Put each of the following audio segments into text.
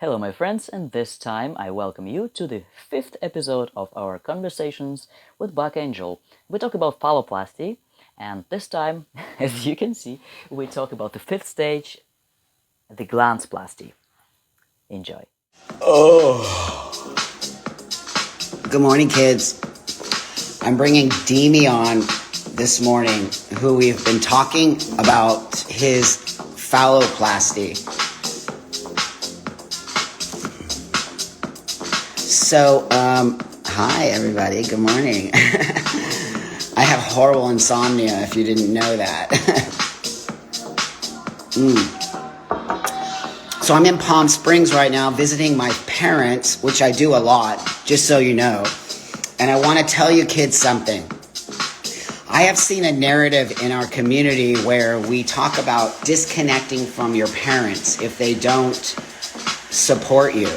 Hello, my friends, and this time I welcome you to the fifth episode of our conversations with Buck Angel. We talk about phalloplasty, and this time, as you can see, we talk about the fifth stage, the Glanceplasty. Enjoy. Oh, good morning, kids. I'm bringing Demi on this morning, who we've been talking about his phalloplasty. So, hi everybody, good morning. I have horrible insomnia, if you didn't know that. So I'm in Palm Springs right now visiting my parents, which I do a lot, just so you know. And I want to tell you kids something. I have seen a narrative in our community where we talk about disconnecting from your parents if they don't support you.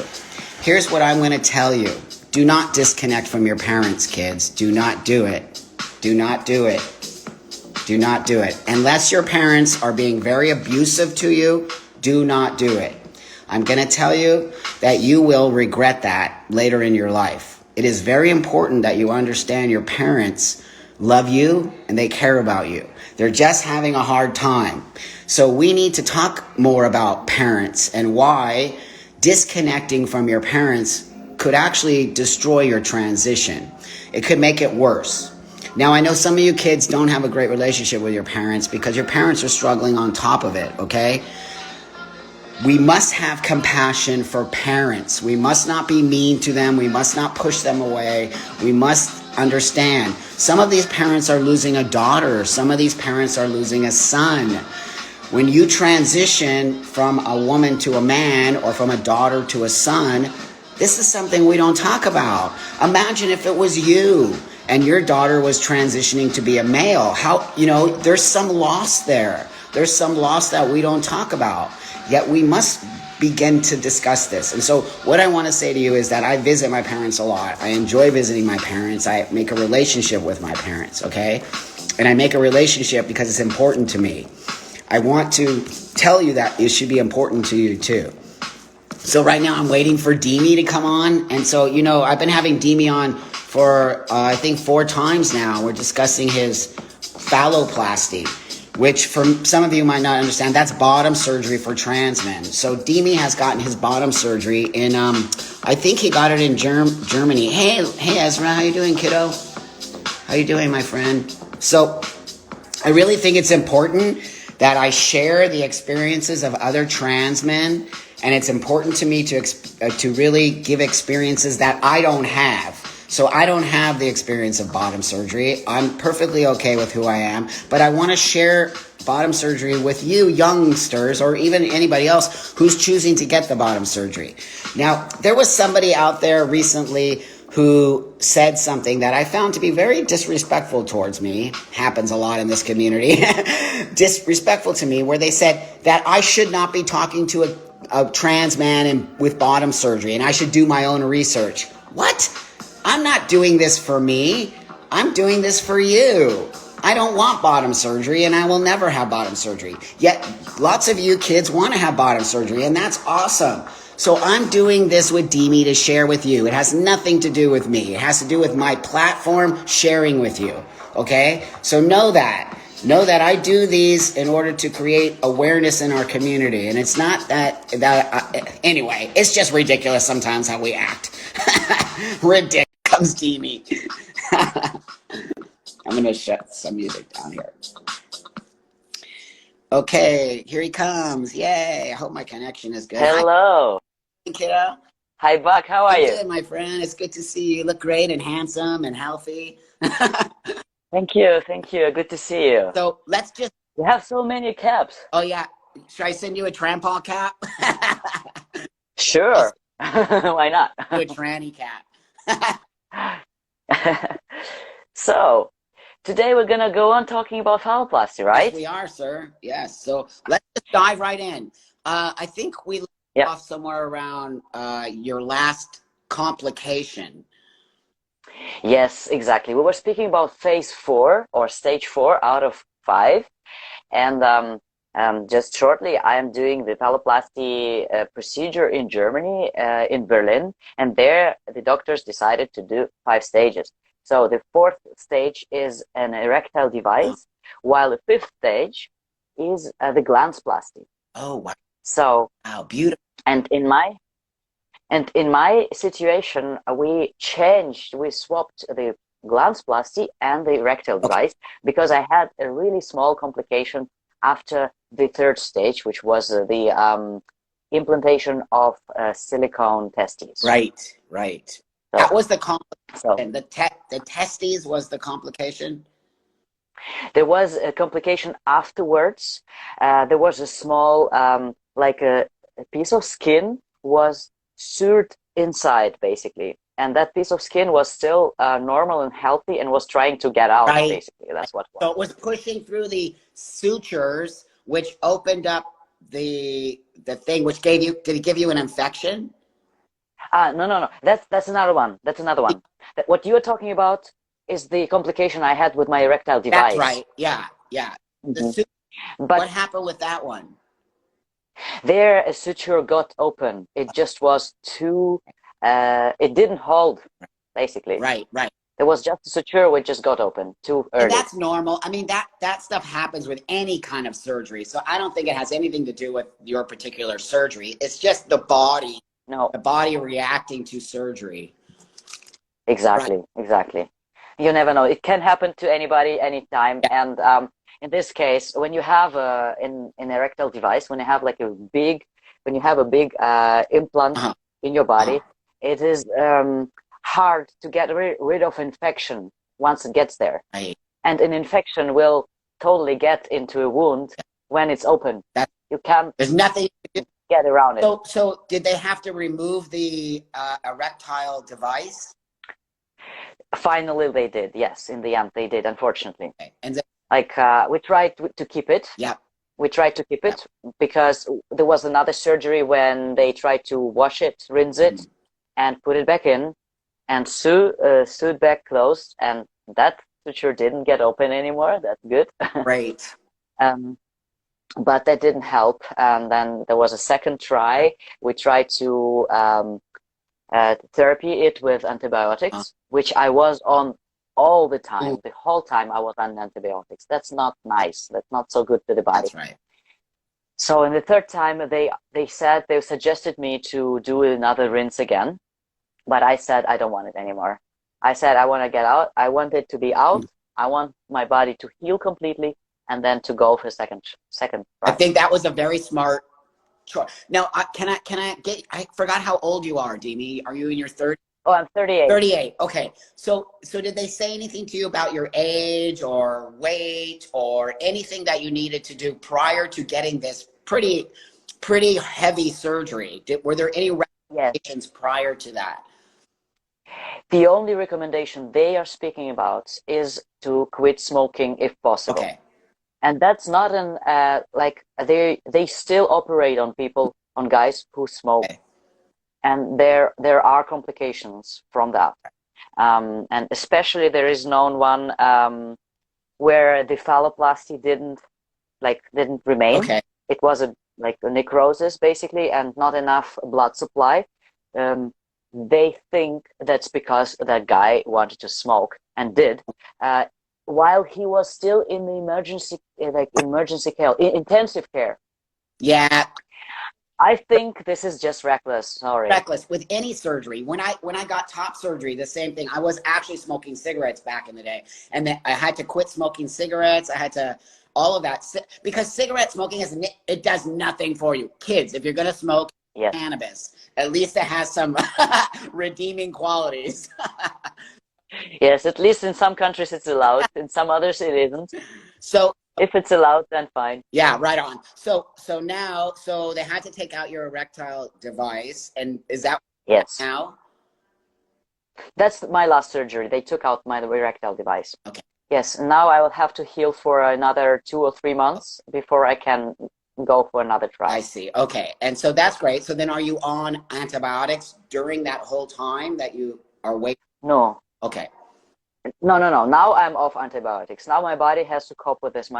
Here's what I'm going to tell you. Do not disconnect from your parents, kids. Do not do it. Do not do it. Do not do it. Unless your parents are being very abusive to you, do not do it. I'm going to tell you that you will regret that later in your life. It is very important that you understand your parents love you and they care about you. They're just having a hard time. So we need to talk more about parents and why disconnecting from your parents could actually destroy your transition. It could make it worse. Now, I know some of you kids don't have a great relationship with your parents because your parents are struggling on top of it, okay? We must have compassion for parents. We must not be mean to them. We must not push them away. We must understand. Some of these parents are losing a daughter. Some of these parents are losing a son. When you transition from a woman to a man or from a daughter to a son, this is something we don't talk about. Imagine if it was you and your daughter was transitioning to be a male. There's some loss there. There's some loss that we don't talk about. Yet we must begin to discuss this. And so what I want to say to you is that I visit my parents a lot. I enjoy visiting my parents. I make a relationship with my parents, okay? And I make a relationship because it's important to me. I want to tell you that it should be important to you too. So right now I'm waiting for Demi to come on. And so, I've been having Demi on for, I think 4 times now. We're discussing his phalloplasty, which for some of you might not understand, that's bottom surgery for trans men. So Demi has gotten his bottom surgery in, I think he got it in Germany. Hey Ezra, how you doing, kiddo? How you doing, my friend? So I really think it's important that I share the experiences of other trans men, and it's important to me to really give experiences that I don't have. So I don't have the experience of bottom surgery. I'm perfectly okay with who I am, but I want to share bottom surgery with you youngsters or even anybody else who's choosing to get the bottom surgery. Now, there was somebody out there recently who said something that I found to be very disrespectful towards me. Happens a lot in this community. Disrespectful to me, where they said that I should not be talking to a trans man with bottom surgery and I should do my own research. What? I'm not doing this for me. I'm doing this for you. I don't want bottom surgery and I will never have bottom surgery. Yet lots of you kids want to have bottom surgery and that's awesome. So I'm doing this with Demi to share with you. It has nothing to do with me. It has to do with my platform sharing with you. Okay? So know that. Know that I do these in order to create awareness in our community. And it's not anyway, it's just ridiculous sometimes how we act. Ridiculous. Comes Demi. I'm going to shut some music down here. Okay, here he comes. Yay. I hope my connection is good. Hello. Hi, kiddo. Hi, Buck. How are you? Good, my friend. It's good to see you. You look great and handsome and healthy. Thank you. Good to see you. So let's just... You have so many caps. Oh, yeah. Should I send you a trampol cap? Sure. Why not? A tranny cap. So, today we're going to go on talking about phalloplasty, right? Yes, we are, sir. Yes. So let's just dive right in. I think we left off somewhere around your last complication. Yes, exactly. We were speaking about phase 4 or stage 4 out of 5. And Just shortly, I am doing the Phalloplasty procedure in Germany, in Berlin, and there the doctors decided to do 5 stages. So the fourth stage is an erectile Oh, device, while the fifth stage is the Glanceplasty. oh, So, wow, beautiful. and in my and in my situation, we swapped the Glanceplasty and the erectile Okay, device because I had a really small complication after the third stage, which was the implantation of silicone testes. right, right. That So, was the so complication. The testes was the complication. there was a complication afterwards. There was a small, like a piece of skin was sewed inside, basically. And that piece of skin was still normal and healthy and was trying to get out, Right. basically. That's what it was. So it was pushing through the sutures, which opened up the thing, which gave you, did it give you an infection? No, no, no. That's another one. That's another one. What you are talking about is the complication I had with my erectile That's device. right. Yeah, yeah. The Mhm. su- what But happened with that one? there, a suture got open. It just was too, it didn't hold, basically. Right, right. There was just a suture which just got open too And early. that's normal. I mean, that stuff happens with any kind of surgery. So I don't think it has anything to do with your particular surgery. It's just No, the body reacting to surgery. Right. exactly, exactly. You never know. It can happen to anybody, anytime. Yeah. And in this case, when you have an erectile device, when you have a big implant Uh-huh. in your Uh-huh. body, it is hard to get rid of infection once it gets there. Right. And an infection will totally get into a wound when it's open. That You can't there's nothing. get around it. So did they have to remove the erectile device? Finally, they did. Yes, in the end, they did. Unfortunately, Okay. And then, like we tried to keep it. yeah, We tried to keep yeah. it because there was another surgery when they tried to wash it, rinse it, Mhm. and put it back in, and sewed back closed, and that suture didn't get open anymore. That's good. Great. um, but that didn't help. And then there was a second Right. try. We tried to therapy it with Uh, antibiotics, which I was on all the ooh, time. The whole time I was on antibiotics. That's not nice. That's not so good for the body. that's right. So in the third time, they suggested me to do another rinse again, but I said I don't want it anymore. I said I want to get out. I want it to be out. I want my body to heal completely, and then to go for second I try. think that was a very smart choice. Now, can I get? I forgot how old you are, Dimi. Are you in your 30s? Oh, I'm 38. 38. Okay. So did they say anything to you about your age or weight or anything that you needed to do prior to getting this pretty heavy surgery? Were there any Yes. recommendations prior to that? The only recommendation they are speaking about is to quit smoking if possible. Okay. And that's not an like they still operate on people, on guys who smoke, Okay. and there are complications from that. And especially there is known one where the phalloplasty didn't remain. Okay. It was a necrosis basically, and not enough blood supply. Um, they think that's because that guy wanted to smoke and did, uh, while he was still in the emergency care, intensive care. Yeah. I think this is just reckless. Sorry. Reckless with any surgery. When I got top surgery, the same thing. I was actually smoking cigarettes back in the day, and then I had to quit smoking cigarettes. I had to all of that because cigarette smoking it does nothing for you. Kids, if you're gonna smoke Yes. cannabis, at least it has some redeeming qualities. Yes. At least in some countries it's allowed. In some others it isn't. So If it's allowed, then fine. yeah, right on. So now they had to take out your erectile device, and is that Yes. now? That's my last surgery. They took out my erectile device. Okay. Yes. Now I will have to heal for another 2 or 3 months before I can go for another I try. see. Okay. And so that's great. So then are you on antibiotics during that whole time that you are waiting? No. Okay. No, no, no. Now I'm off antibiotics. Now my body has to cope with this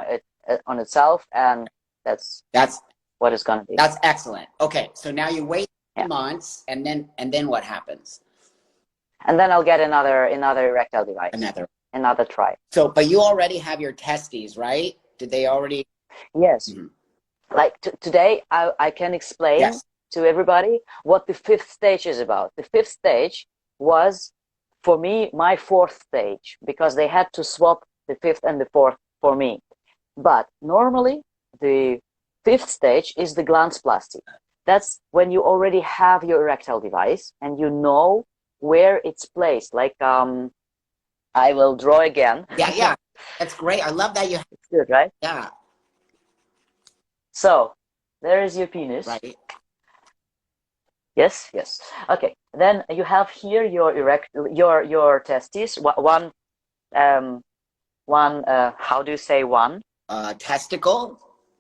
on itself, and That's That's what it's gonna be. that's excellent. Okay, so now you wait Yeah. 2 months, and then what happens? And then I'll get another erectile device, another try. So, but you already have your testes, right? Did they already? Yes. Mhm. Like today, I can explain Yes. to everybody what the fifth stage is about. The fifth stage was, for me, my fourth stage, because they had to swap the fifth and the fourth for me. But normally, the fifth stage is the Glanceplasty. That's when you already have your erectile device and you know where it's placed. Like, I will draw again. Yeah, yeah. That's great. I love that you. It's good, right? Yeah. So, there is your penis. Right. Yes, yes. Okay. Then you have here your testes. One. How do you say one? Testicle.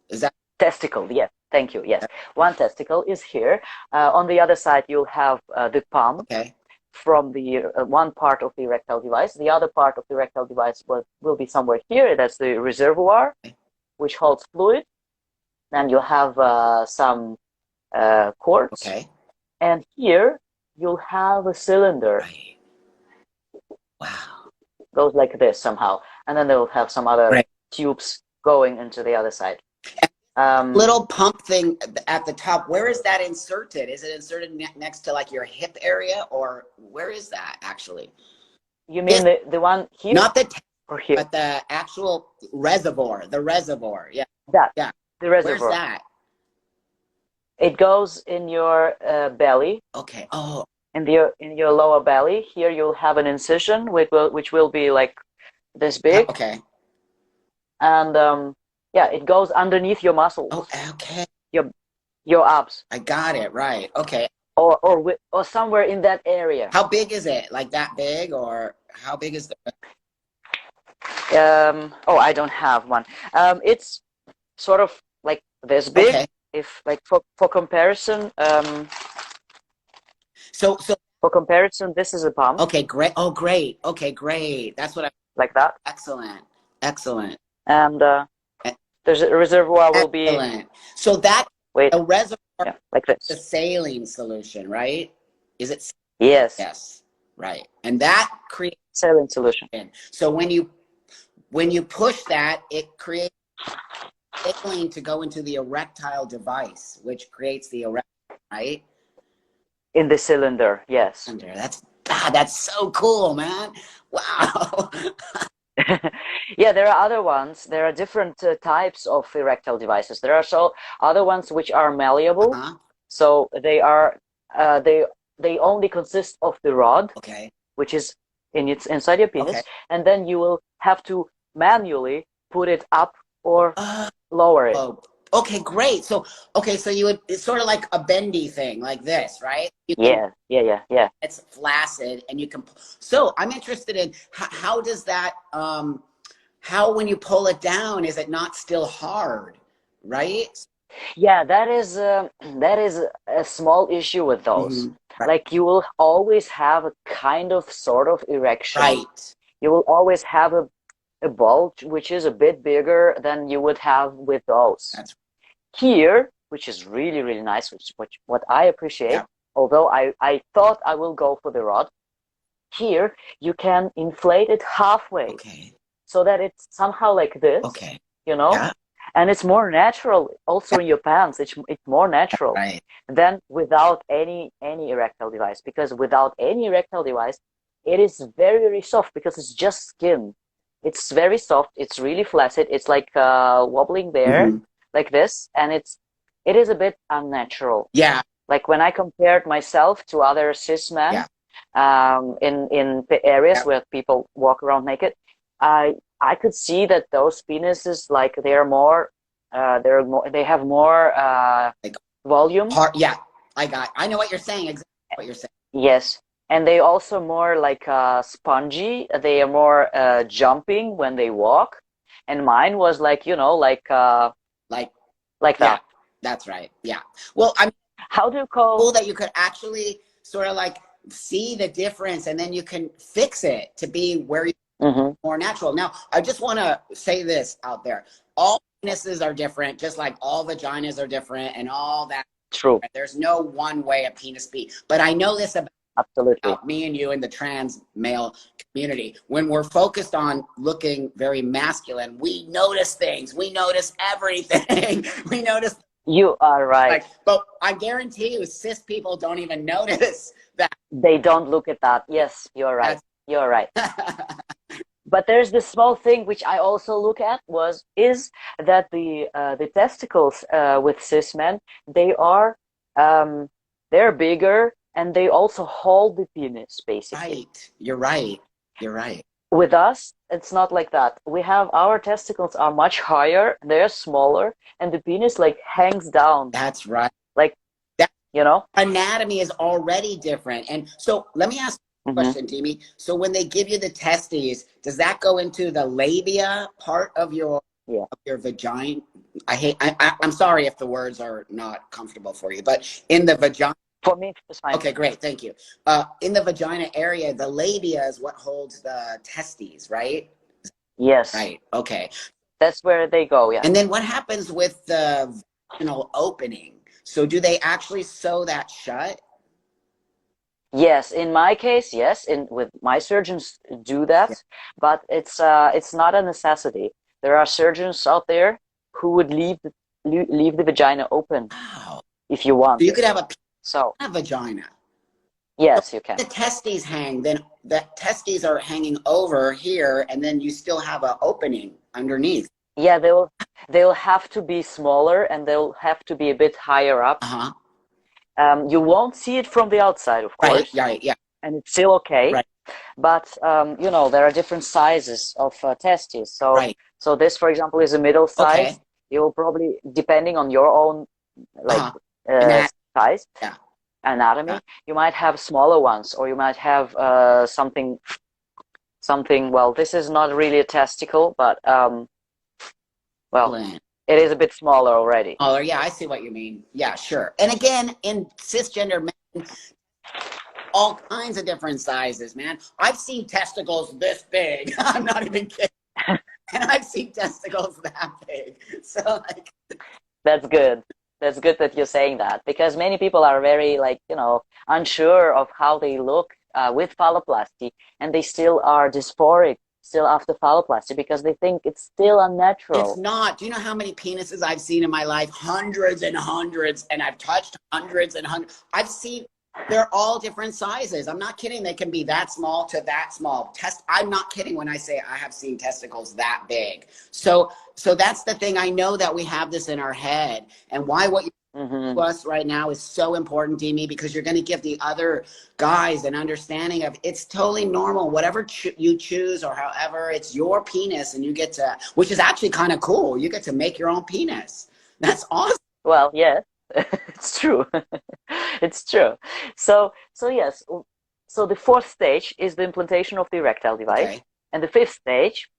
Is that Testicle. Yes. Thank you. Yes. One testicle is here. On the other side, you'll have the palm okay? from the one part of the erectile device. The other part of the erectile device will be somewhere here. That's the reservoir, which holds fluid. Then you have some cords. Okay. And here you'll have a cylinder. Right. Wow. Goes like this somehow. And then they'll have some other Right. tubes going into the other side. Little pump thing at the top, where is that inserted? Is it inserted next to like your hip area, or where is that actually? You mean the one here? Not the or here? But the actual reservoir, the reservoir. Yeah. That. Yeah. The reservoir. Where's that? It goes in your belly. Okay. Oh. In your lower belly. Here you'll have an incision which will be like this big. Okay. And yeah, it goes underneath your muscles. Oh, okay. Your abs. I got it. Right. Okay. Or somewhere in that area. How big is it? Like that big, or how big is the? Oh, I don't have one. It's sort of like this big. Okay. If like for comparison. So for comparison, this is a pump. Okay, great. Oh, great. Okay, great. That's what I like that. Excellent. Excellent. And there's a reservoir will be. Excellent. So that a reservoir, yeah, like this. The saline solution, right? Is it? Yes. Yes. Right. And that creates saline solution. So when you push that, it creates saline to go into the erectile device, which creates the erection, right? In the cylinder, yes. That's so cool, man. Wow. Yeah, there are other ones. There are different types of erectile devices. There are other ones which are malleable. So they are they only consist of the rod, which is inside your penis, and then you will have to manually put it up or lower it. Okay, great. So you would, it's sort of like a bendy thing, like this, right? Yeah. It's flaccid, and you can. So I'm interested in how does that? How when you pull it down, is it not still hard, right? Yeah, that is a small issue with those. Right. Like you will always have a kind of sort of erection. Right. You will always have a bulge which is a bit bigger than you would have with those. That's here, which is really, really nice, which what I appreciate, although I thought I will go for the rod. Here, you can inflate it halfway, so that it's somehow like this, you know, and it's more natural also in your pants. It's more natural than without any erectile device, because without any erectile device, it is very, very soft because it's just skin. It's very soft. It's really flaccid. It's like wobbling there. Like this, and it is a bit unnatural. Yeah. Like when I compared myself to other cis men, in areas where people walk around naked, I could see that those penises, like they have more like volume. I know what you're saying. Exactly what you're saying. Yes, and they also more like spongy. They are more jumping when they walk, and mine was like like that. That's right. Yeah. Well, how do you call that you could actually sort of like see the difference, and then you can fix it to be where you more natural. Now, I just want to say this out there. All penises are different, just like all vaginas are different and all that. True. There's no one way a penis be. But I know this Absolutely. about me and you in the trans male community. When we're focused on looking very masculine, we notice things. We notice everything. We notice. You are right. But I guarantee you, cis people don't even notice that. They don't look at that. Yes, you're right. You're right. But there's this small thing which I also look at is that the testicles with cis men, they're bigger and they also hold the penis basically. Right. You're right. You're right. With us, it's not like that. Our testicles are much higher, they're smaller, and the penis like hangs down. That's right. Like that, you know, anatomy is already different. And so let me ask you a question, Demi. So when they give you the testes, does that go into the labia part of your vagina? I'm sorry if the words are not comfortable for you, but in the vagina. For me, it's fine. Okay, great. Thank you. In the vagina area, the labia is what holds the testes, right? Yes. Right. Okay. That's where they go, yeah. And then what happens with the vaginal opening? So do they actually sew that shut? Yes, in my case, yes. With my surgeons do that, but it's not a necessity. There are surgeons out there who would leave the vagina open. Wow. If you want. So you could have a vagina. Yes, you can. The testes hang, then the testes are hanging over here, and then you still have an opening underneath. Yeah, they'll have to be smaller and they'll have to be a bit higher up. You won't see it from the outside, of course. Right, yeah. And it's still okay. Right. But there are different sizes of testes. So this, for example, is a middle size. Okay. You'll probably, depending on your own size, anatomy, you might have smaller ones, or you might have something. Well, this is not really a testicle, but it is a bit smaller already. Oh, yeah, I see what you mean. Yeah, sure. And again, in cisgender men, all kinds of different sizes, man. I've seen testicles this big. I'm not even kidding. And I've seen testicles that big. So, that's good. That's good that you're saying that, because many people are very, unsure of how they look with phalloplasty, and they still are dysphoric still after phalloplasty because they think it's still unnatural. It's not. Do you know how many penises I've seen in my life? Hundreds and hundreds, and I've touched hundreds and hundreds. I've seen, they're all different sizes. I'm not kidding. They can be that small to that small. I'm not kidding when I say I have seen testicles that big. So that's the thing. I know that we have this in our head, and why what you to us right now is so important, Demi, because you're going to give the other guys an understanding of it's totally normal. Whatever you choose, or however, it's your penis, and you get to, which is actually kind of cool. You get to make your own penis. That's awesome. Well, yes, it's true. It's true. So yes. So the fourth stage is the implantation of the erectile device, and the fifth stage,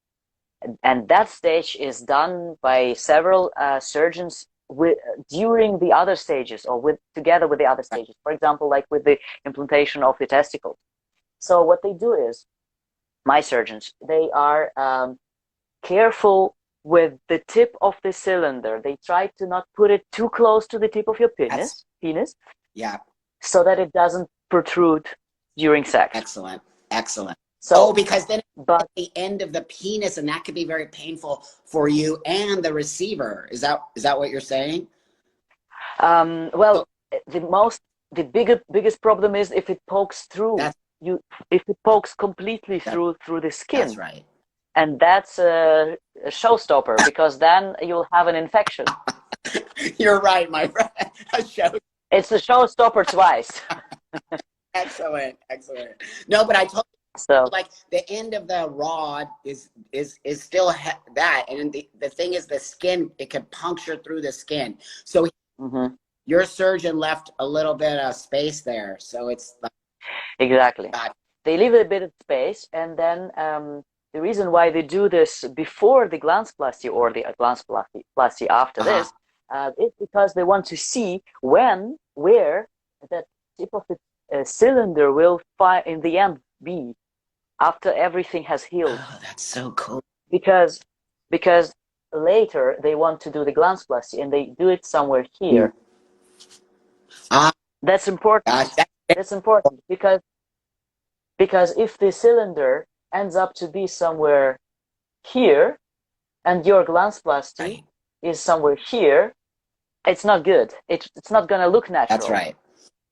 and that stage is done by several surgeons during the other stages, or together with the other stages. For example, like with the implantation of the testicles. So what they do is, my surgeons, they are careful with the tip of the cylinder. They try to not put it too close to the tip of your penis. Yeah. So that it doesn't protrude during sex. Excellent. So, because then at the end of the penis, and that could be very painful for you and the receiver. Is that what you're saying? Well, the biggest problem is if it pokes through. If it pokes completely through the skin. That's right. And that's a showstopper, because then you'll have an infection. You're right, my friend. It's a showstopper twice. Excellent. No, but I told you, so like the end of the rod is still that, and the thing is the skin. It can puncture through the skin. So your surgeon left a little bit of space there. So it's exactly. They leave a bit of space, and then the reason why they do this before the Glanceplasty or the Glanceplasty after this is because they want to see where that tip of the cylinder will in the end be after everything has healed. Oh, that's so cool. Because later they want to do the Glanceplasty and they do it somewhere Mm. here. Ah, That's important. gosh, that's That's important because if the cylinder ends up to be somewhere here and your Glanceplasty right. is somewhere here, it's not good. It's not gonna look That's natural right.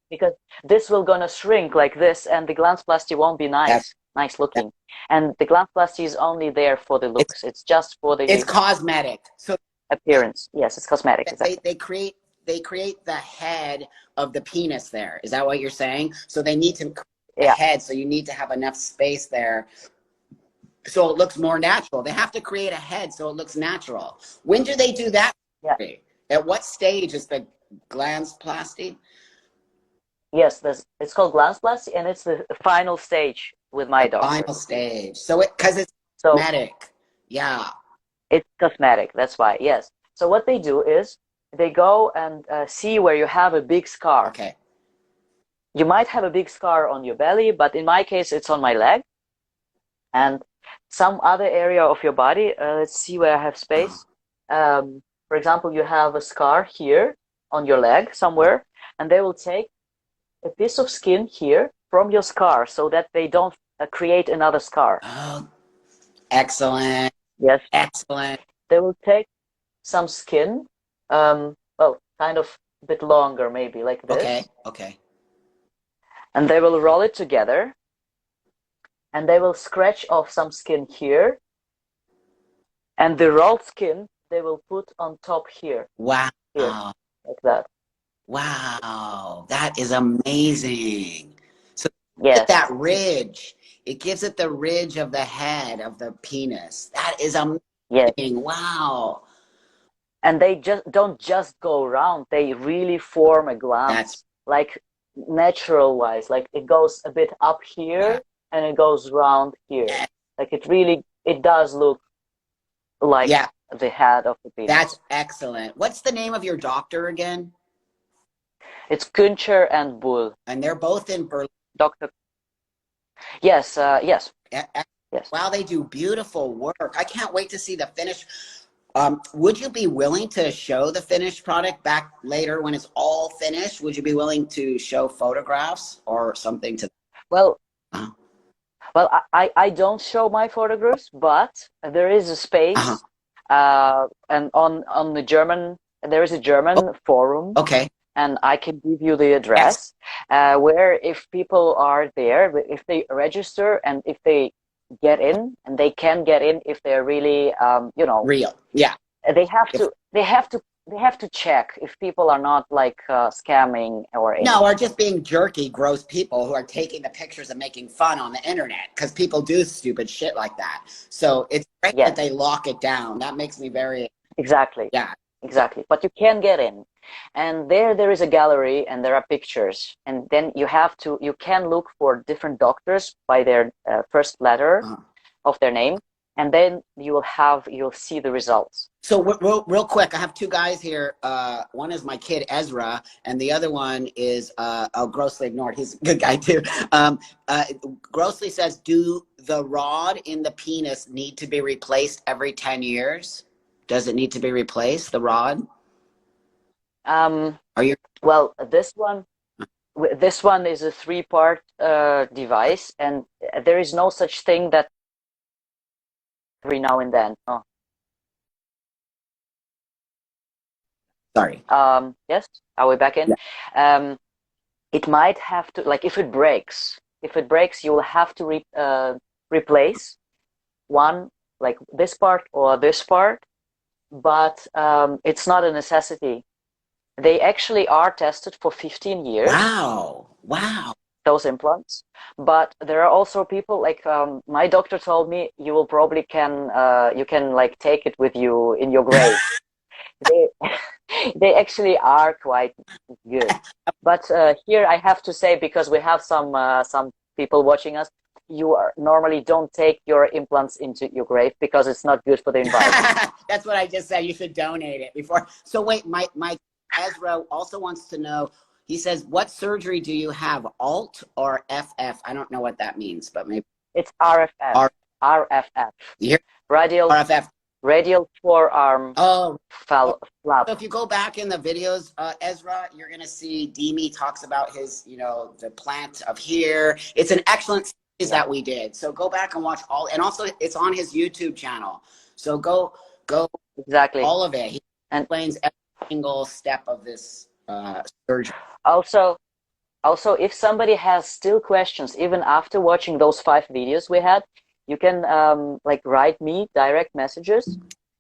because this will gonna shrink like this, and the Glanceplasty won't be That's nice that, looking. And the Glanceplasty is only there for the it's looks. It's just for it's the cosmetic. So yeah, appearance. Yes, it's cosmetic. Exactly. they create the head of the penis there. Is that what you're saying? So they need to create a Yeah, head. So you need to have enough space there so it looks more natural. They have to create a head so it looks natural. When do they do that? yeah. At what stage is the glanceplasty? Yes, it's called Glanceplasty, and it's the final stage with my The doctor. final stage. So it because it's So cosmetic. Yeah. it's cosmetic. That's why. Yes. So what they do is they go and see where you have a big scar. Okay. You might have a big scar on your belly, but in my case, it's on my leg and some other area of your body. Let's see where I have space. For example, you have a scar here on your leg somewhere, and they will take a piece of skin here from your scar so that they don't create another scar. Oh, excellent. Yes. Excellent. They will take some skin, well, kind of a bit longer, maybe like Okay. this, Okay. and they will roll it together, and they will scratch off some skin here, and the rolled skin they will put on top here, Wow. here, like that. Wow. That is amazing. So get Yes, that ridge. It gives it the ridge of the head of the penis. That is yes. amazing. Wow. And they just don't just go around, they really form a That's glance, like natural wise, like it goes a bit up wow. here and it goes round here. Like it does look like Yeah, the head of the that's penis. excellent. What's the name of your doctor again? It's Küncher and Bull. And they're both in Berlin. Doctor. Yes, yes, E- e- yes. Wow, they do beautiful work. I can't wait to see the finish. Would you be willing to show the finished product back later when it's all finished? Would you be willing to show photographs or something to? Well, Uh-huh. well, I don't show my photographs, but there is a Uh-huh. space, and on the German, there is a Oh, German forum, okay. and I can give you the Yes. address, where if people are there, if they register and if they get in, and they can get in if they're really, Real. Yeah. they have If to, they have to check if people are not like scamming or no, or anything. just being jerky, gross people who are taking the pictures and making fun on the internet because people do stupid shit like that. So it's great that Yes, they lock it down. That makes me very, exactly. yeah. Exactly. But you can get in. And there is a gallery and there are pictures. And then you can look for different doctors by their first letter Uh-huh. of their name. And then you'll see the results. So real quick, I have two guys here. One is my kid Ezra, and the other one is grossly ignored. He's a good guy too. Grossly says, "Do the rod in the penis need to be replaced every 10 years? Does it need to be replaced? The rod? Um, Are you well, this one is a three-part device, and there is no such thing that every now and then. Oh. sorry? Yes, are we back in? Yeah. It might have to, like, if it breaks, you will have to replace one, like this part or this part, but it's not a necessity. They actually are tested for 15 years, Wow! Wow! those implants, but there are also people like my doctor told me you will probably you can like take it with you in your grave. They they actually are quite good. But here I have to say, because we have some people watching us, you normally don't take your implants into your grave because it's not good for the environment. That's what I just said. You should donate it before. So wait, my Ezra also wants to know. He says, "What surgery do you have? Alt or FF? I don't know what that means, but maybe It's RFF. R. RFF. You hear Radial RFF? radial forearm Oh, flap. so if you go back in the videos, Ezra, you're going to see Demi talks about his, the plant of here. It's an excellent series Yeah, that we did. So go back and watch all, and also it's on his YouTube channel. So go exactly. all of it. He And explains every single step of this surgery. also, also, if somebody has still questions, even after watching those 5 videos we had, you can like write me direct messages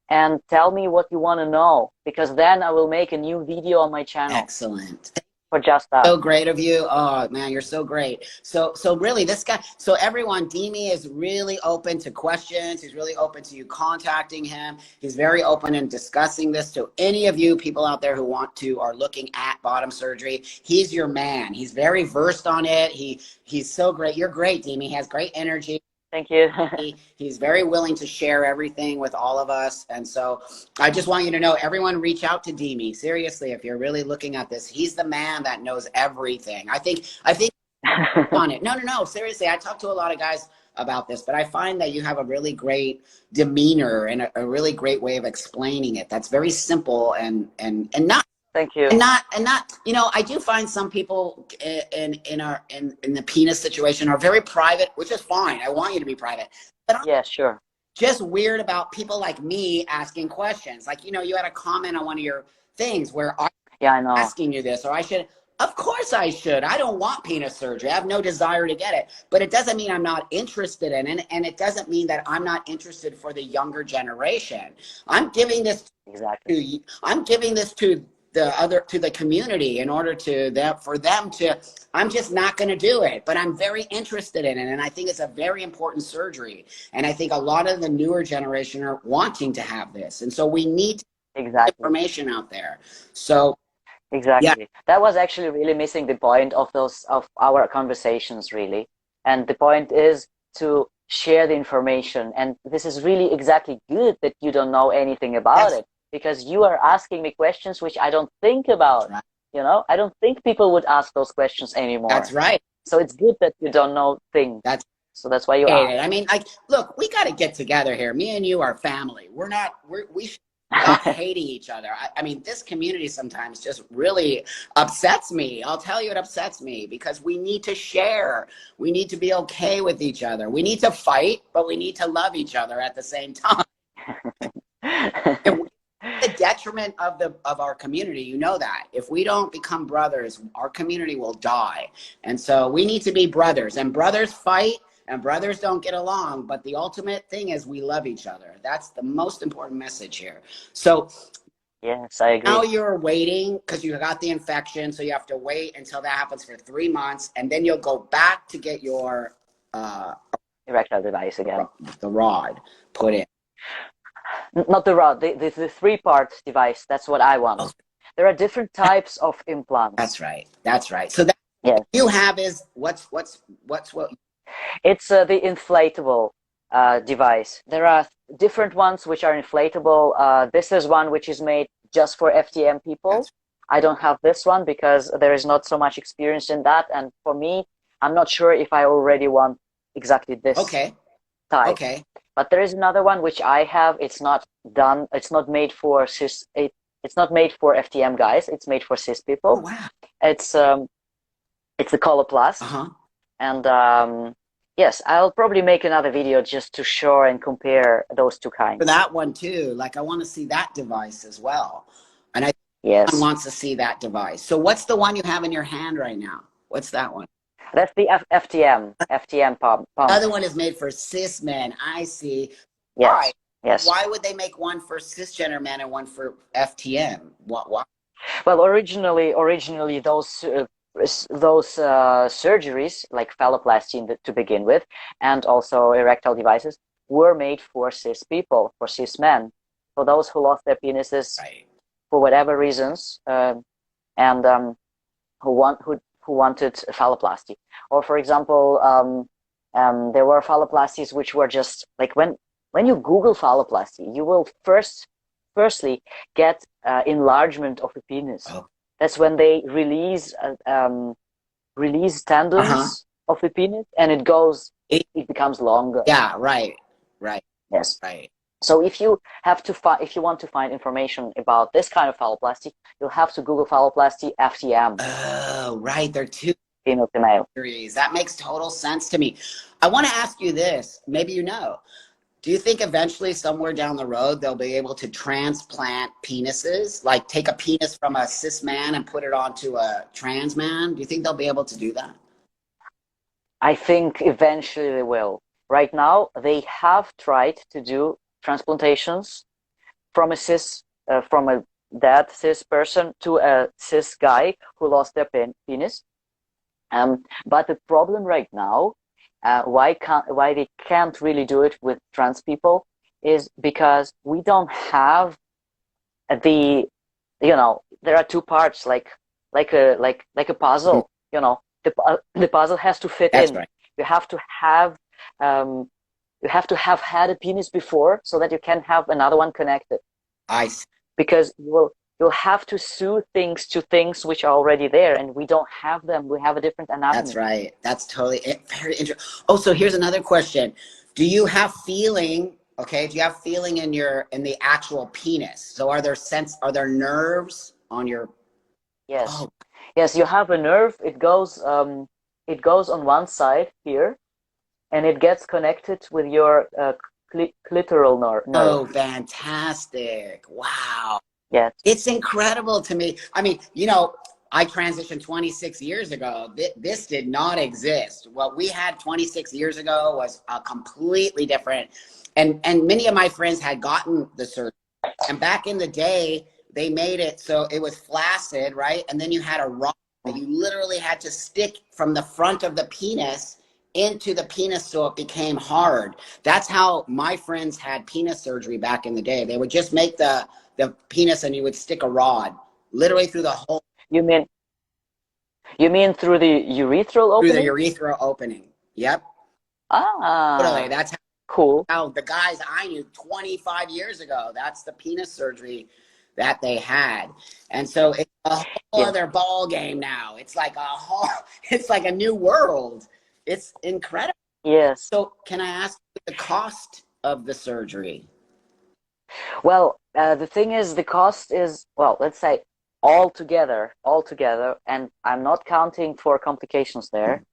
and tell me what you want to know, because then I will make a new video on my channel Excellent. for just that. So great of you. Oh man, you're so great. So really this guy, so everyone, Demi is really open to questions. He's really open to you contacting him. He's very open in discussing this to any of you people out there who want to, are looking at bottom surgery. He's your man. He's very versed on it. He's so great. You're great, Demi. He has great energy. Thank you. He's very willing to share everything with all of us. And so I just want you to know, everyone reach out to Demi. Seriously, if you're really looking at this, he's the man that knows everything. I think on it. No. Seriously, I talk to a lot of guys about this, but I find that you have a really great demeanor and a really great way of explaining it. That's very simple and not Thank you. and not I do find some people in the penis situation are very private, which is fine. I want you to be private, but I'm Yeah, sure. just weird about people like me asking questions. Like, you had a comment on one of your things where I'm Yeah, I know. asking you this, or I should. Of course I should. I don't want penis surgery. I have no desire to get it, but it doesn't mean I'm not interested in it, and it doesn't mean that I'm not interested for the younger generation. I'm giving this Exactly. I'm giving this to the community in order for them to. I'm just not going to do it, but I'm very interested in it, and I think it's a very important surgery, and I think a lot of the newer generation are wanting to have this, and so we need to get Exactly. information out there. So yeah, Exactly. That was actually really missing the point of our conversations, really. And the point is to share the information. And this is really exactly good that you don't know anything about that's it, because you are asking me questions which I don't think that's about. right. I don't think people would ask those questions That's anymore. right. So it's good that you don't know things. That's So that's why you ask. I mean, like, look, we got to get together here. Me and you are family. We should stop hating each other. I mean, this community sometimes just really upsets me. I'll tell you, it upsets me because we need to share. We need to be okay with each other. We need to fight, but we need to love each other at the same time. And the detriment of our community, you know that. If we don't become brothers, our community will die. And so we need to be brothers. And brothers fight and brothers don't get along, but the ultimate thing is we love each other. That's the most important message here. So Yes, I now agree. you're waiting because you got the infection, so you have to wait until that happens for 3 months, and then you'll go back to get your Erectile device again. the rod put in. Not the rod, the 3-part device. That's what I want. Oh, There are different types of implants. that's right. That's right. So that Yes, you have is what it's the inflatable device. There are different ones which are inflatable. This is one which is made just for FTM people. that's I don't have this one because there is not so much experience in that. And for me, I'm not sure if I already want exactly this okay. type. Okay. But there is another one which I have. It's not done. It's not made for cis. It's not made for FTM guys. It's made for cis Oh people. wow. It's the Phalloplasty, Uh-huh. and yes, I'll probably make another video just to show and compare those two For kinds. that one too. Like I want to see that device as well. And I Yes, wants to see that device. So what's the one you have in your hand right now? What's that one? that's the FTM The pump. other one is made for cis men. I see. Why? Yes, yes. Why would they make one for cisgender men and one for FTM? What? Why? Well, originally those surgeries like phalloplasty to begin with, and also erectile devices were made for cis people, for cis men, for those who lost their penises Right. for whatever reasons, and who wanted phalloplasty. Or for example, there were phalloplasties which were just like when you Google phalloplasty, you will firstly get enlargement of the penis. Oh. That's when they release Uh-huh. tendons of the penis, and it becomes longer. Yeah, right. Right. Yes. Right. So if you want to find information about this kind of phalloplasty, you'll have to Google phalloplasty FTM, Oh, right. They're two female to male. surgeries. That makes total sense to me. I want to ask you this. Maybe you know. Do you think eventually somewhere down the road they'll be able to transplant penises? Like take a penis from a cis man and put it onto a trans man? Do you think they'll be able to do that? I think eventually they will. Right now, they have tried to do transplantations from from a dead cis person to a cis guy who lost their penis. But the problem right now, why they can't really do it with trans people, is because we don't have the, there are two parts, like a Mhm. puzzle. The puzzle has to fit That's in. right. You have to have um, you have to have had a penis before so that you can have another one connected. I see. Because you'll have to sew things to things which are already there, and we don't have them. We have a different That's anatomy. right. That's totally very interesting. Oh, so here's another question. Do you have feeling, okay, do you have feeling in the actual penis? So are there nerves on your, Yes, oh, yes, you have a nerve. It goes on one side here, and it gets connected with your clitoral nerve. oh, fantastic. Wow. Yes. It's incredible to me. I mean, I transitioned 26 years ago. This did not exist. What we had 26 years ago was a completely different. And many of my friends had gotten the surgery. And back in the day, they made it so it was flaccid, right? And then you had a rod that you literally had to stick from the front of the penis into the penis so it became hard. That's how my friends had penis surgery back in the day. They would just make the penis and you would stick a rod literally through the whole, You mean you mean through the urethral through the opening? urethra opening. Yep. Totally. Ah, That's cool. how the guys I knew 25 years ago, that's the penis surgery that they had. And so it's a whole Yes. other ball game now. It's like it's like a new world. It's incredible. Yes. So can I ask the cost of the surgery? Well, the thing is, the cost is, well, let's say all together, and I'm not counting for complications there.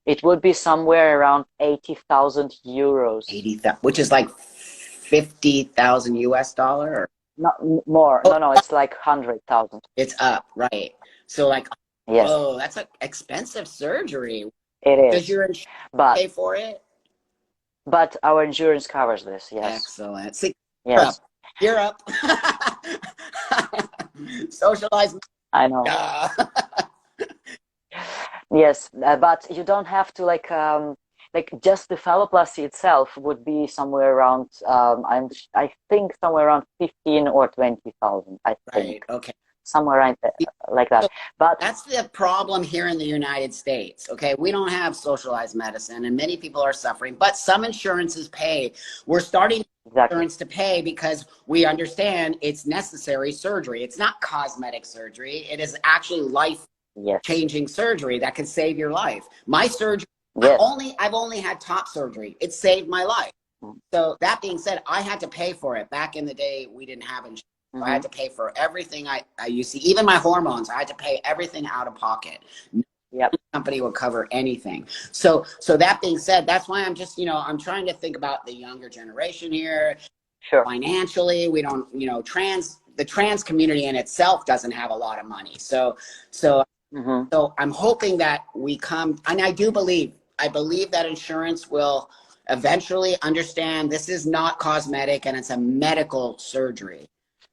It would be somewhere around 80,000 euros. 80,000, which is like 50,000 US dollar. Not more. Oh, No, no, it's like 100,000. it's up, right? So like, Yes, oh, that's an expensive surgery. it Does is. your insurance But pay for it? our insurance covers this. Yes. Excellent. See, Europe. Yes, Europe. Socialized. I know. Uh, Yes, but you don't have to like just the phalloplasty itself would be somewhere around I think somewhere around 15 or 20,000, I right. think. Okay. Somewhere right there, like So that. But that's the problem here in the United States. Okay. We don't have socialized medicine and many people are suffering, but some insurances pay. We're starting exactly. insurance to pay because we understand it's necessary surgery. It's not cosmetic surgery. It is actually life Yes. changing surgery that can save your life. My surgery, Yes. I've only had top surgery. It saved my life. So that being said, I had to pay for it. Back in the day, we didn't have insurance. So I Mm-hmm. had to pay for everything I used to, even my hormones. I had to pay everything out of pocket. No Yep. company will cover anything. So that being said, that's why I'm just, I'm trying to think about the younger generation here. Sure. Financially, we don't, the trans community in itself doesn't have a lot of money. So Mm-hmm. so I'm hoping that we come, and I believe that insurance will eventually understand this is not cosmetic and it's a medical surgery.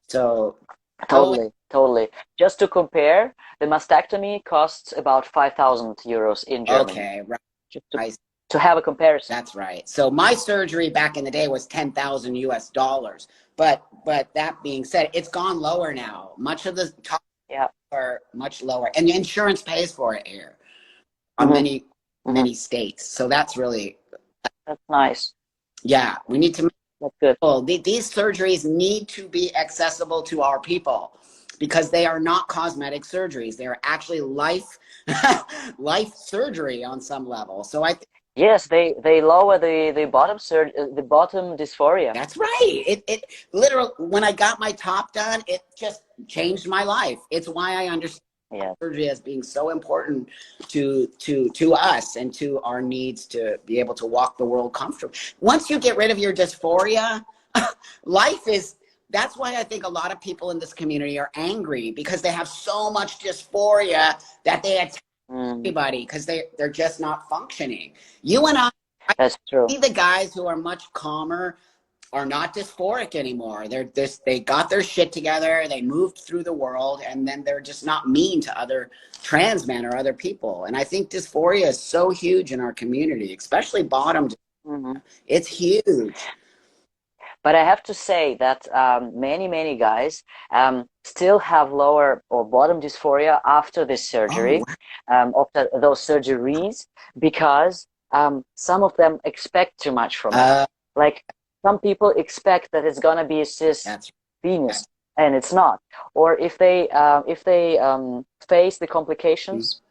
So, oh, Totally, totally. Just to compare, the mastectomy costs about 5,000 euros in Germany. okay, right. Just I, to have a comparison. that's right. So my surgery back in the day was 10,000 US dollars. But that being said, it's gone lower now. Much of the top Yeah. are much lower, and the insurance pays for it here on Mm-hmm. Mm-hmm. many states. So that's really, That's nice. yeah, we need to. That's good. Well, these surgeries need to be accessible to our people because they are not cosmetic surgeries. They are actually life life surgery on some level. So Yes, they lower the bottom the bottom dysphoria. That's right. It literally, when I got my top done, it just changed my life. It's why I understand Yeah. surgery as being so important to us and to our needs to be able to walk the world comfortably. Once you get rid of your dysphoria, life is. That's why I think a lot of people in this community are angry, because they have so much dysphoria that they attack Mm, everybody because they're just not functioning. You and I that's true. see the guys who are much calmer are not dysphoric anymore. They got their shit together, they moved through the world, and then they're just not mean to other trans men or other people. And I think dysphoria is so huge in our community, especially bottom. Hmm. It's huge. But I have to say that many guys still have lower or bottom dysphoria after this Oh, surgery, wow. after those surgeries, because some of them expect too much from it. Uh, Like some people expect that it's gonna be a cis that's penis, that's and it's not. Or if they face the complications,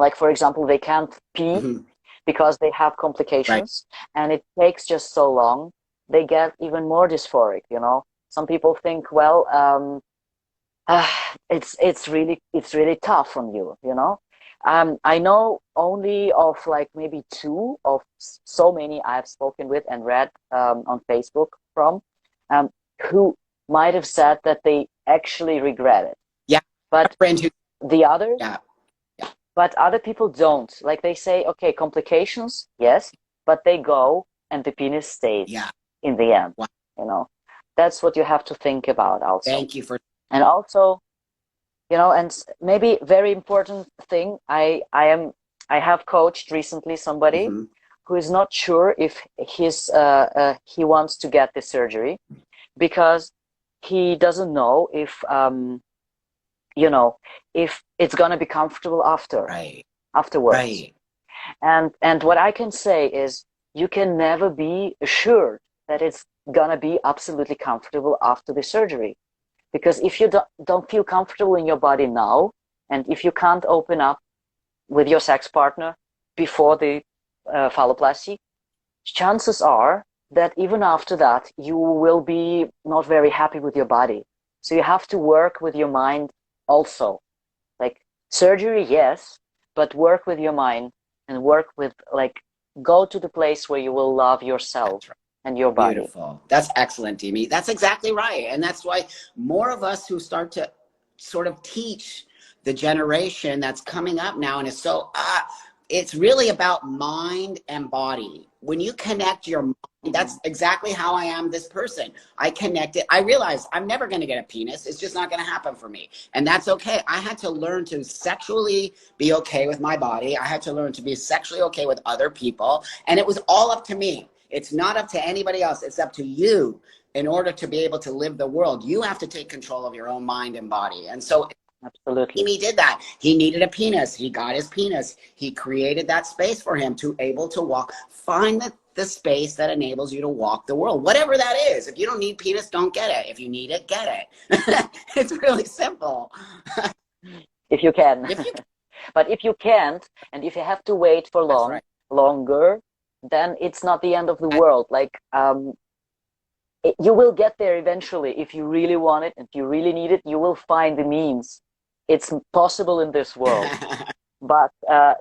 like for example, they can't pee mhm, because they have right. complications and it takes just so long, they get even more dysphoric, you know. Some people think, well, uh, it's really tough on you, you know. I know only of like maybe two of so many I've spoken with and read on Facebook from, um, who might have said that they actually regret it, Yeah, a but friend who. the others Yeah, yeah, but other people don't. Like they say, okay, complications, yes, but they go and the penis stays yeah. in the end. Wow. You know, that's what you have to think about also. Thank you for. And also, you know, and maybe very important thing, I have coached recently somebody Mhm. who is not sure if he wants to get this surgery because he doesn't know if you know, if it's gonna be comfortable Right, afterwards. right. And what I can say is you can never be assured that it's gonna be absolutely comfortable after the surgery. Because if you don't feel comfortable in your body now, and if you can't open up with your sex partner before the phalloplasty, chances are that even after that, you will be not very happy with your body. So you have to work with your mind also. Like surgery, yes, but work with your mind and work with like go to the place where you will love yourself That's right. and your body. Beautiful. That's excellent, Demi. That's exactly right. And that's why more of us who start to sort of teach the generation that's coming up now, and it's so, it's really about mind and body. When you connect your mind, Mm-hmm. that's exactly how I am this person. I connect it. I realize I'm never going to get a penis. It's just not going to happen for me. And that's okay. I had to learn to sexually be okay with my body. I had to learn to be sexually okay with other people. And it was all up to me. It's not up to anybody else. It's up to you in order to be able to live the world. You have to take control of your own mind and body. And so Absolutely. he did that. He needed a penis. He got his penis. He created that space for him to able to walk. Find the space that enables you to walk the world, whatever that is. If you don't need penis, don't get it. If you need it, get it. It's really simple. If you can. If you, But if you can't, and if you have to wait for that's right. longer, then it's not the end of the world. Like you will get there eventually if you really want it, if you really need it, you will find the means. It's possible in this world, but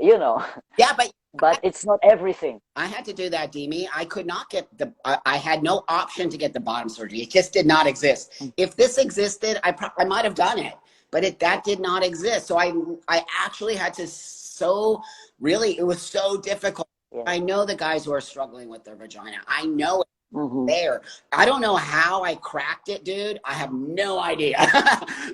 you know, Yeah, but but it's not everything. I had to do that, Demi. I could not get I had no option to get the bottom surgery. It just did not exist. If this existed, I might have done it, but that did not exist. So I actually had to, so really, it was so difficult. Yeah. I know the guys who are struggling with their vagina. I know it's Mm-hmm. there. I don't know how I cracked it, dude. I have no idea,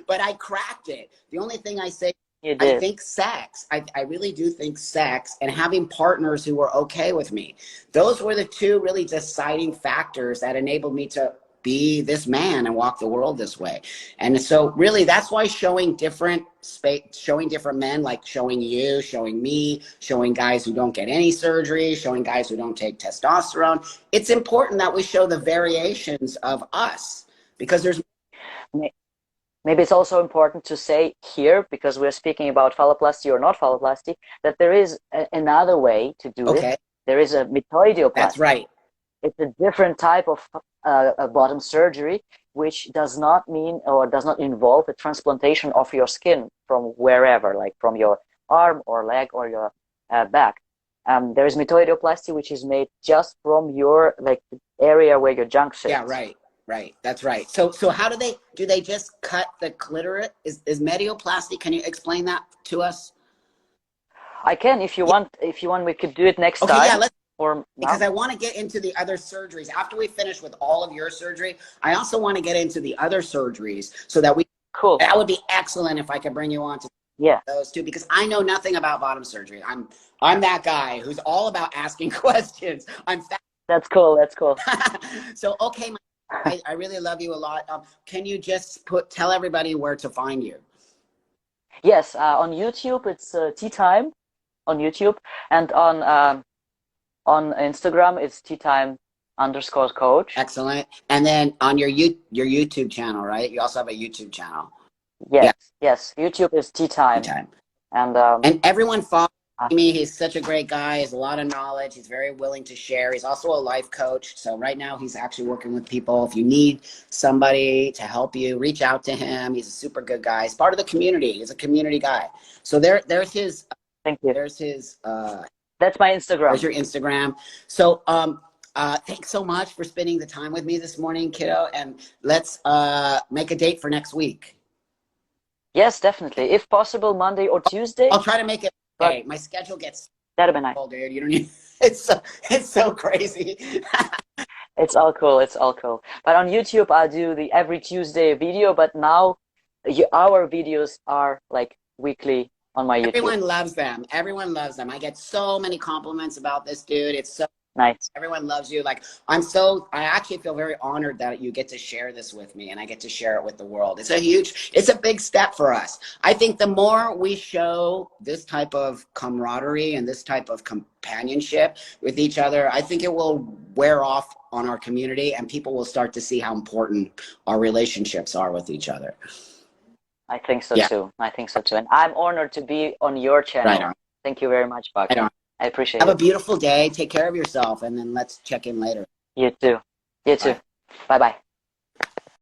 but I cracked it. The only thing I say, You I did. think sex. I really do think sex and having partners who were okay with me. Those were the two really deciding factors that enabled me to be this man and walk the world this way. And so really that's why showing different space, showing different men, like showing you, showing me, showing guys who don't get any surgery, showing guys who don't take testosterone. It's important that we show the variations of us because there's Maybe it's also important to say here, because we're speaking about phalloplasty or not phalloplasty, that there is another way to do it. okay. There is a That's metoidioplasty. right. It's a different type of bottom surgery, which does not mean or does not involve the transplantation of your skin from wherever, like from your arm or leg or your back. There is metoidioplasty, which is made just from your like area where your junk Yeah, sits. right. Right. That's right. So how do they just cut the clitoris? Is medioplasty? Can you explain that to us? I can, if you Yeah. want. If you want, we could do it next Okay, yeah, time let's, or because now. I want to get into the other surgeries. After we finish with all of your surgery, I also want to get into the other surgeries so that we, Cool. that would be excellent if I could bring you on to Yeah, those two, because I know nothing about bottom surgery. I'm that guy who's all about asking questions. I'm fat. that's cool. That's cool. So okay, I really love you a lot. Can you just tell everybody where to find you? Yes, on YouTube it's tea time on YouTube, and on Instagram it's tea time underscore coach. Excellent. And then on your YouTube channel, right? You also have a YouTube channel. Yeah, Yes, yes. YouTube is tea time, time. and And everyone follow uh, me. He's such a great guy. He has a lot of knowledge. He's very willing to share. He's also a life coach. So right now he's actually working with people. If you need somebody to help you, reach out to him. He's a super good guy. He's part of the community. He's a community guy. So there's his thank you. there's his That's my there's Instagram. your Instagram. So thanks so much for spending the time with me this morning, kiddo. And let's make a date for next week. Yes, definitely. If possible, Monday or Tuesday. I'll try to make it. But Okay, my schedule gets that'd be nice. full, dude. You don't need. It's so crazy. It's all cool. It's all cool. But on YouTube, I do the every Tuesday video. But now, our videos are like weekly on my YouTube. Everyone loves them. Everyone loves them. I get so many compliments about this dude. It's so Nice. everyone loves you. Like I actually feel very honored that you get to share this with me and I get to share it with the world. It's a big step for us. I think the more we show this type of camaraderie and this type of companionship with each other, I think it will wear off on our community and people will start to see how important our relationships are with each other. I think so Yeah, too. I think so too. And I'm honored to be on your right channel. on. Thank you very much, Right Baka. on. I appreciate Have a it. beautiful day. Take care of yourself and then let's check in later. You too. You too. Bye. Bye bye.